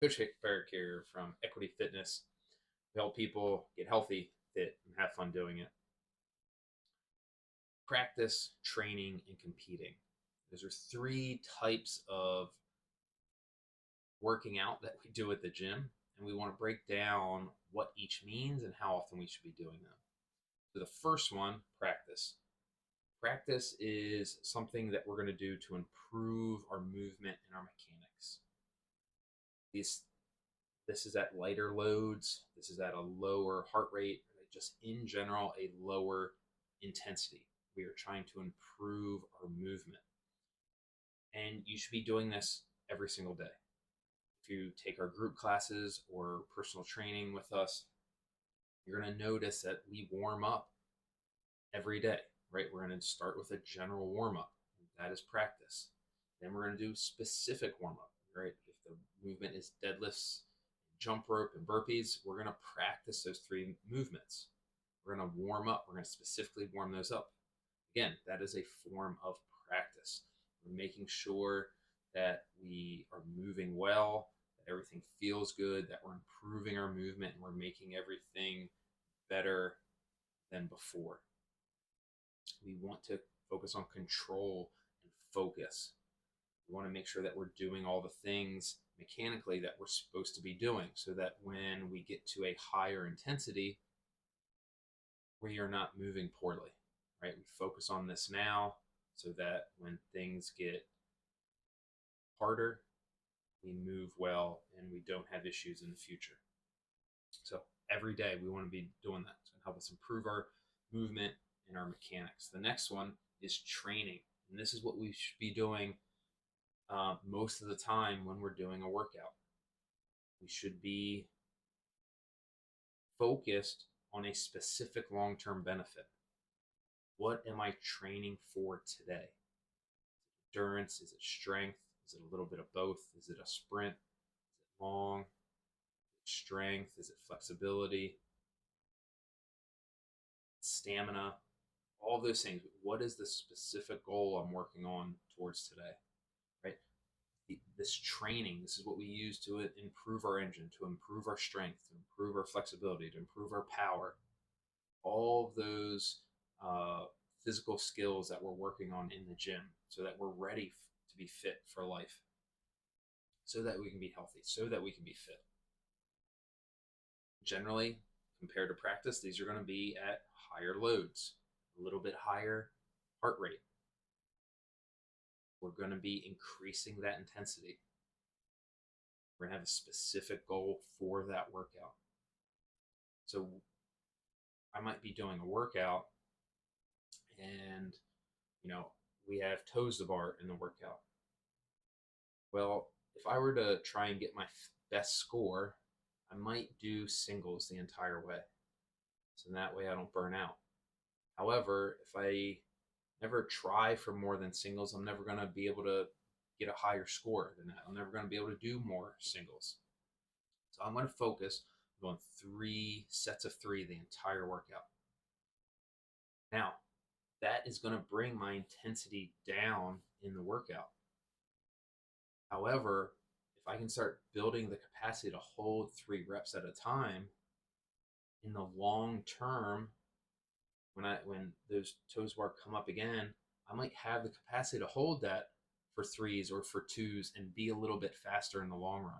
Coach Barrett here from Equity Fitness. We help people get healthy, fit, and have fun doing it. Practice, training, and competing. Those are three types of working out that we do at the gym, and we want to break down what each means and how often we should be doing them. So, the first one, practice. Practice is something that we're going to do to improve our movement and our mechanics. These This is at lighter loads. This is at a lower heart rate, just in general, a lower intensity. We are trying to improve our movement. And you should be doing this every single day. If you take our group classes or personal training with us, you're going to notice that we warm up every day, right? We're going to start with a general warm up. That is practice. Then we're going to do specific warm up, right? If the movement is deadlifts, jump rope, and burpees, we're going to practice those three movements. We're going to warm up. We're going to specifically warm those up. Again, that is a form of practice. We're making sure that we are moving well, that everything feels good, that we're improving our movement, and we're making everything better than before. We want to focus on control and focus. We want to make sure that we're doing all the things mechanically that we're supposed to be doing so that when we get to a higher intensity, we are not moving poorly, right? We focus on this now so that when things get harder, we move well and we don't have issues in the future. So every day we want to be doing that to help us improve our movement and our mechanics. The next one is training. And this is what we should be doing most of the time when we're doing a workout. We should be focused on a specific long-term benefit. What am I training for today? Endurance? Is it strength? Is it a little bit of both? Is it a sprint? Is it long? Is it strength? Is it flexibility? Stamina? All those things. What is the specific goal I'm working on towards today? Right? This training, this is what we use to improve our engine, to improve our strength, to improve our flexibility, to improve our power. All of those physical skills that we're working on in the gym so that we're ready to be fit for life, so that we can be healthy, so that we can be fit. Generally, compared to practice, these are going to be at higher loads, a little bit higher heart rate. We're going to be increasing that intensity. We're going to have a specific goal for that workout. So I might be doing a workout and, we have toes to bar in the workout. Well, if I were to try and get my best score, I might do singles the entire way. So that way I don't burn out. However, if I never try for more than singles, I'm never going to be able to get a higher score than that. I'm never going to be able to do more singles. So I'm going to focus on 3 sets of 3 the entire workout. Now, that is going to bring my intensity down in the workout. However, if I can start building the capacity to hold 3 reps at a time, in the long term, when those toes bar come up again, I might have the capacity to hold that for 3s or for 2s and be a little bit faster in the long run.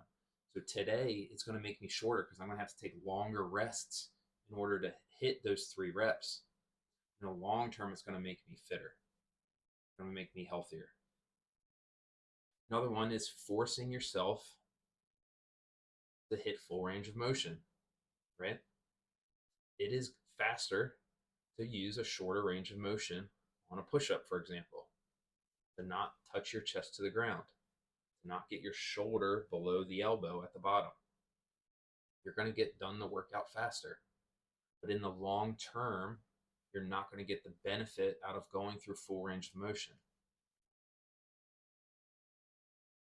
So today it's going to make me shorter because I'm going to have to take longer rests in order to hit those 3 reps. In the long term, it's going to make me fitter. It's going to make me healthier. Another one is forcing yourself to hit full range of motion, right? It is faster to use a shorter range of motion on a push-up, for example, to not touch your chest to the ground, to not get your shoulder below the elbow at the bottom. You're going to get done the workout faster. But in the long term, you're not going to get the benefit out of going through full range of motion.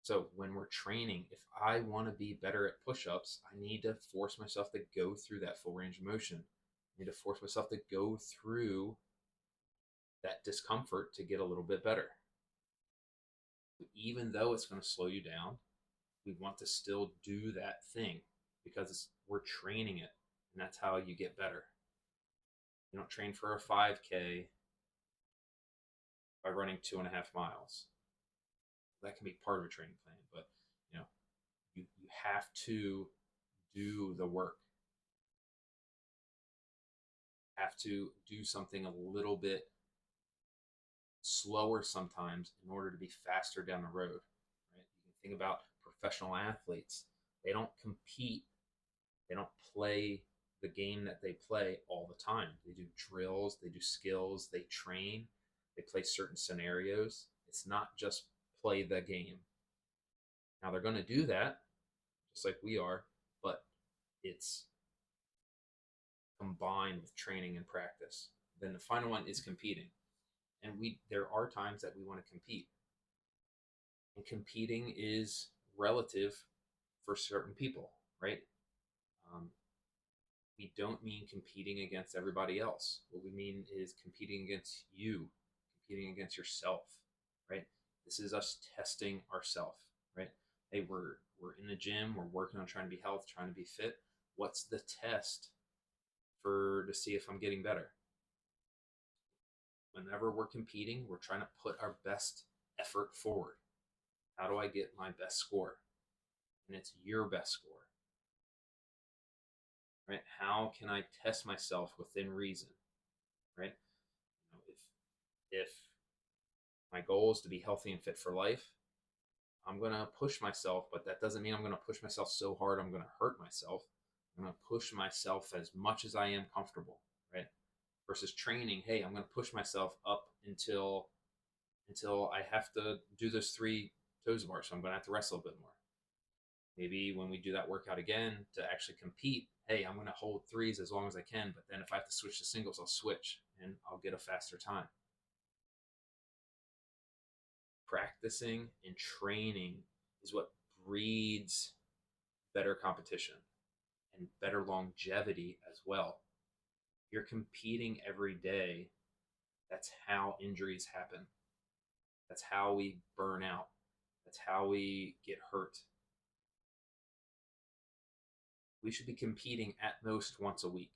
So when we're training, if I want to be better at push-ups, I need to force myself to go through that full range of motion. I need to force myself to go through that discomfort to get a little bit better. Even though it's going to slow you down, We want to still do that thing because we're training it, and that's how you get better. You don't train for a 5K by running 2.5 miles. That can be part of a training plan, but you know, you have to do the work. Have to do something a little bit slower sometimes in order to be faster down the road. Right? You can think about professional athletes. They don't compete. They don't play the game that they play all the time. They do drills, they do skills, they train, they play certain scenarios. It's not just play the game. Now they're going to do that just like we are, but it's combined with training and practice. Then the final one is competing. And there are times that we want to compete. And competing is relative for certain people, right? Um, we don't mean competing against everybody else. What we mean is competing against you, competing against yourself, right? This is us testing ourselves, right? Hey, we're in the gym, we're working on trying to be healthy, trying to be fit. What's the test to see if I'm getting better? Whenever we're competing, we're trying to put our best effort forward. How do I get my best score? And it's your best score. Right? How can I test myself within reason? Right? You know, if my goal is to be healthy and fit for life, I'm gonna push myself, but that doesn't mean I'm gonna push myself so hard I'm gonna hurt myself. I'm gonna push myself as much as I am comfortable, right? Versus training, hey, I'm gonna push myself up until I have to do those 3 toes bars, so I'm gonna have to wrestle a bit more. Maybe when we do that workout again to actually compete, hey, I'm going to hold threes as long as I can, but then if I have to switch to singles, I'll switch and I'll get a faster time. Practicing and training is what breeds better competition and better longevity as well. You're competing every day. That's how injuries happen. That's how we burn out. That's how we get hurt. We should be competing at most once a week.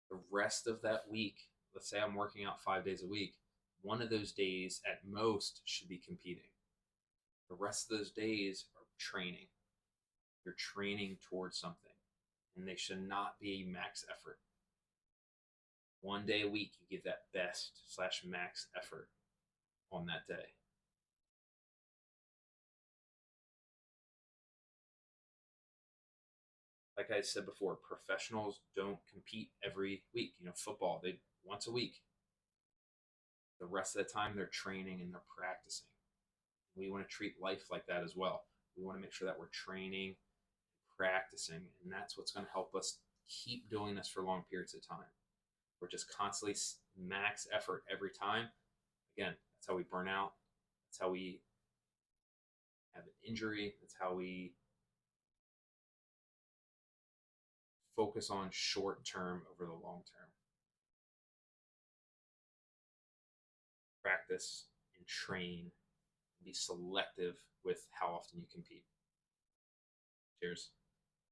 The rest of that week, let's say I'm working out 5 days a week, one of those days at most should be competing. The rest of those days are training. You're training towards something, and they should not be max effort. One day a week, you give that best/max effort on that day. Like I said before, professionals don't compete every week. You know, football, they once a week. The rest of the time, they're training and they're practicing. We want to treat life like that as well. We want to make sure that we're training, practicing, and that's what's going to help us keep doing this for long periods of time. We're just constantly max effort every time. Again, that's how we burn out. That's how we have an injury. That's how we focus on short term over the long term. Practice and train. Be selective with how often you compete. Cheers.